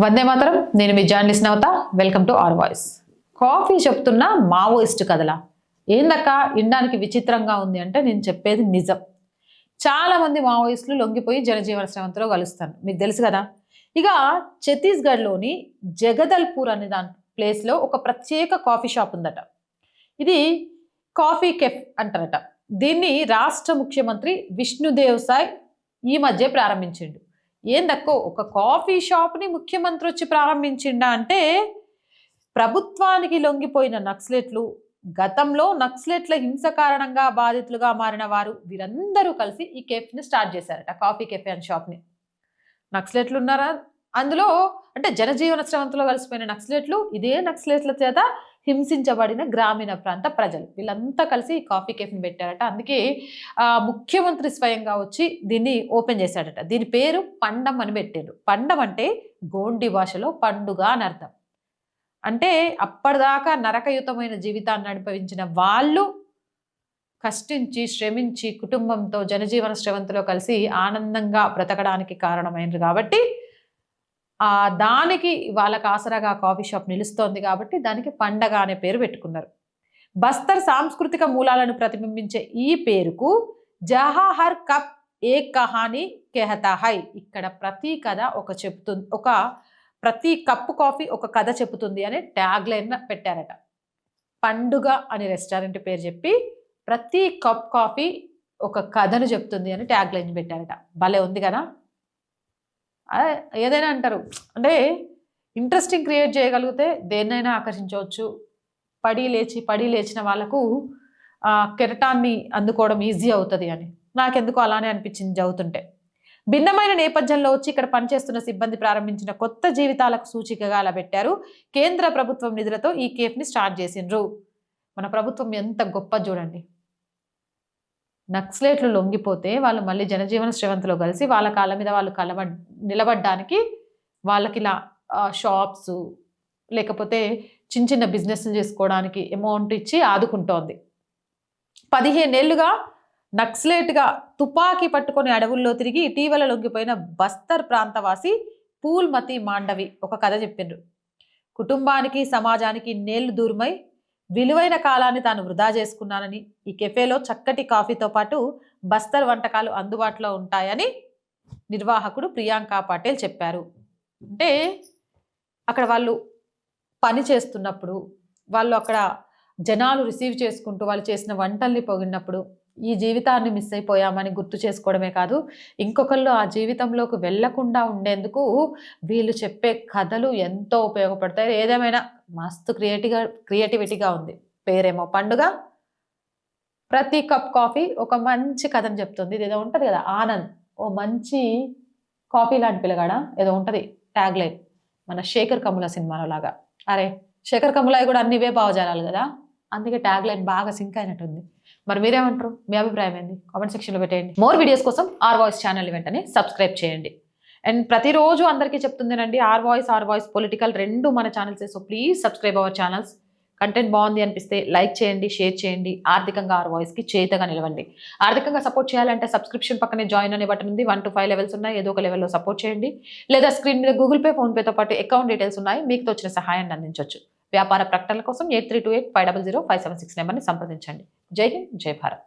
వందే మాతరం. నేను మీ journalist Navata. Welcome to R voice. కాఫీ చెప్తున్న మావోయిస్ట్ కథలా ఏందక్క ఇండానికి విచిత్రంగా ఉంది అంటే నేను చెప్పేది నిజం. చాలా మంది మావోయిస్టులు లొంగిపోయి జనజీవన శ్రవంతిలో కలుస్తాను, మీకు తెలుసు కదా. ఇక ఛత్తీస్గఢ్లోని జగదల్పూర్ అనే దాని ప్లేస్లో ఒక ప్రత్యేక కాఫీ షాప్ ఉందట. ఇది కాఫీ కెఫ్ అంటారట. దీన్ని రాష్ట్ర ముఖ్యమంత్రి విష్ణుదేవ్ సాయ్ ఈ మధ్య ప్రారంభించిండు. ఏందక్కో ఒక కాఫీ షాప్ని ముఖ్యమంత్రి వచ్చి ప్రారంభించిండా అంటే, ప్రభుత్వానికి లొంగిపోయిన నక్సలెట్లు, గతంలో నక్సలెట్ల హింస కారణంగా బాధితులుగా మారిన వారు వీరందరూ కలిసి ఈ కెఫ్ని స్టార్ట్ చేశారట, కాఫీ కెఫే అండ్ షాప్ని. నక్సలెట్లు ఉన్నారా అందులో అంటే జనజీవన శ్రవంతిలో కలిసిపోయిన నక్సలెట్లు, ఇదే నక్సలెట్ల చేత హింసించబడిన గ్రామీణ ప్రాంత ప్రజలు వీళ్ళంతా కలిసి కాఫీ కెఫ్ని పెట్టారట. అందుకే ముఖ్యమంత్రి స్వయంగా వచ్చి దీన్ని ఓపెన్ చేశాడట. దీని పేరు పండం అని పెట్టారు. పండం అంటే గోండి భాషలో పండుగ అని అర్థం. అంటే అప్పటిదాకా నరకయుతమైన జీవితాన్ని అనుభవించిన వాళ్ళు కష్టించి శ్రమించి కుటుంబంతో జనజీవన శ్రవంతిలో కలిసి ఆనందంగా బ్రతకడానికి కారణమైనరు కాబట్టి దానికి వాళ్ళకు ఆసరాగా కాఫీ షాప్ నిలుస్తోంది కాబట్టి దానికి పండగ అనే పేరు పెట్టుకున్నారు. బస్తర్ సాంస్కృతిక మూలాలను ప్రతిబింబించే ఈ పేరుకు జహా హర్ కప్ ఏ కహానీ కెహతా హై, ఇక్కడ ప్రతి కథ ప్రతి కప్పు కాఫీ ఒక కథ చెబుతుంది అనే ట్యాగ్ లైన్ పెట్టారట. పండుగ అని రెస్టారెంట్ పేరు చెప్పి ప్రతి కప్ కాఫీ ఒక కథను చెప్తుంది అని ట్యాగ్ లైన్ పెట్టారట. భలే ఉంది కదా. ఏదైనా అంటారు అంటే ఇంట్రెస్టింగ్ క్రియేట్ చేయగలిగితే దేన్నైనా ఆకర్షించవచ్చు. పడి లేచిన వాళ్ళకు కెరటాన్ని అందుకోవడం ఈజీ అవుతుంది అని నాకెందుకు అలానే అనిపించింది చదువుతుంటే. భిన్నమైన నేపథ్యంలో వచ్చి ఇక్కడ పనిచేస్తున్న సిబ్బంది ప్రారంభించిన కొత్త జీవితాలకు సూచికగా అలా పెట్టారు. కేంద్ర ప్రభుత్వం నిధులతో ఈ కేఫ్ని స్టార్ట్ చేసిండ్రు. మన ప్రభుత్వం ఎంత గొప్ప చూడండి. నక్సలైట్లు లొంగిపోతే వాళ్ళు మళ్ళీ జనజీవన శ్రవంతిలో కలిసి వాళ్ళ కాళ్ళ మీద వాళ్ళు నిలబడ్డానికి వాళ్ళకి ఇలా షాప్స్ లేకపోతే చిన్న చిన్న బిజినెస్లు చేసుకోవడానికి అమౌంట్ ఇచ్చి ఆదుకుంటోంది. 15 ఏళ్లుగా నక్సలైట్గా తుపాకీ పట్టుకొని అడవుల్లో తిరిగి ఇటీవల లొంగిపోయిన బస్తర్ ప్రాంతవాసి పూల్మతి మాండవి ఒక కథ చెప్పిండ్రు. కుటుంబానికి సమాజానికి ఇన్నేళ్లు దూరమై విలువైన కాలాన్ని తాను వృధా చేసుకున్నానని, ఈ కెఫేలో చక్కటి కాఫీతో పాటు బస్తర్ వంటకాలు అందుబాటులో ఉంటాయని నిర్వాహకుడు ప్రియాంక పటేల్ చెప్పారు. అంటే అక్కడ వాళ్ళు పని చేస్తున్నప్పుడు వాళ్ళు అక్కడ జనాలు రిసీవ్ చేసుకుంటూ వాళ్ళు చేసిన వంటల్ని పొగిడినప్పుడు ఈ జీవితాన్ని మిస్ అయిపోయామని గుర్తు చేసుకోవడమే కాదు, ఇంకొకళ్ళు ఆ జీవితంలోకి వెళ్లకుండా ఉండేందుకు వీళ్ళు చెప్పే కథలు ఎంతో ఉపయోగపడతాయి. ఏదేమైనా మస్తు క్రియేటివిటీగా ఉంది. పేరేమో పండుగ, ప్రతి కప్ కాఫీ ఒక మంచి కథను చెప్తుంది. ఇది ఏదో ఉంటుంది కదా, ఆనంద్ ఓ మంచి కాఫీ లాంటి పిల్లగాడ ఏదో ఉంటుంది ట్యాగ్ లైన్, మన శేఖర్ కమ్ముల సినిమాలో లాగా. అరే శేఖర్ కమ్ములాయి కూడా అన్ని ఇవే భావజాలాలు కదా, అందుకే ట్యాగ్ లైన్ బాగా సింక్ అయినట్టుంది. మరి మీరేమంటారు? మీ అభిప్రాయం ఏంది? కామెంట్ సెక్షన్లో పెట్టేయండి. మోర్ వీడియోస్ కోసం ఆర్ వాయిస్ ఛానల్ వెంటనే సబ్స్క్రైబ్ చేయండి. అండ్ ప్రతిరోజు అందరికీ చెప్తుందేనండి, ఆర్ వాయిస్ పొలిటికల్ రెండు మన ఛానల్సే. So please subscribe our channels. Content బాగుంది అనిపిస్తే లైక్ చేయండి, షేర్ చేయండి. ఆర్థికంగా ఆర్ వాయిస్కి చేతగా నిలవండి. ఆర్థికంగా సపోర్ట్ చేయాలంటే సబ్స్క్రిప్షన్ పక్కనే జాయిన్ అనే బటన్ ఉంది. 1 to 5 లెవెల్స్ ఉన్నాయి. ఏదో ఒక లెవెల్లో సపోర్ట్ చేయండి. లేదా స్క్రీన్ మీద గూగుల్ పే, ఫోన్పేతో పాటు అకౌంట్ డీటెయిల్స్ ఉన్నాయి, మీకు తోచిన సహాయాన్ని అందించవచ్చు. వ్యాపార ప్రకటనల కోసం 8328500576 నెంబర్ని సంప్రదించండి. జై హింద్, జై భారత్.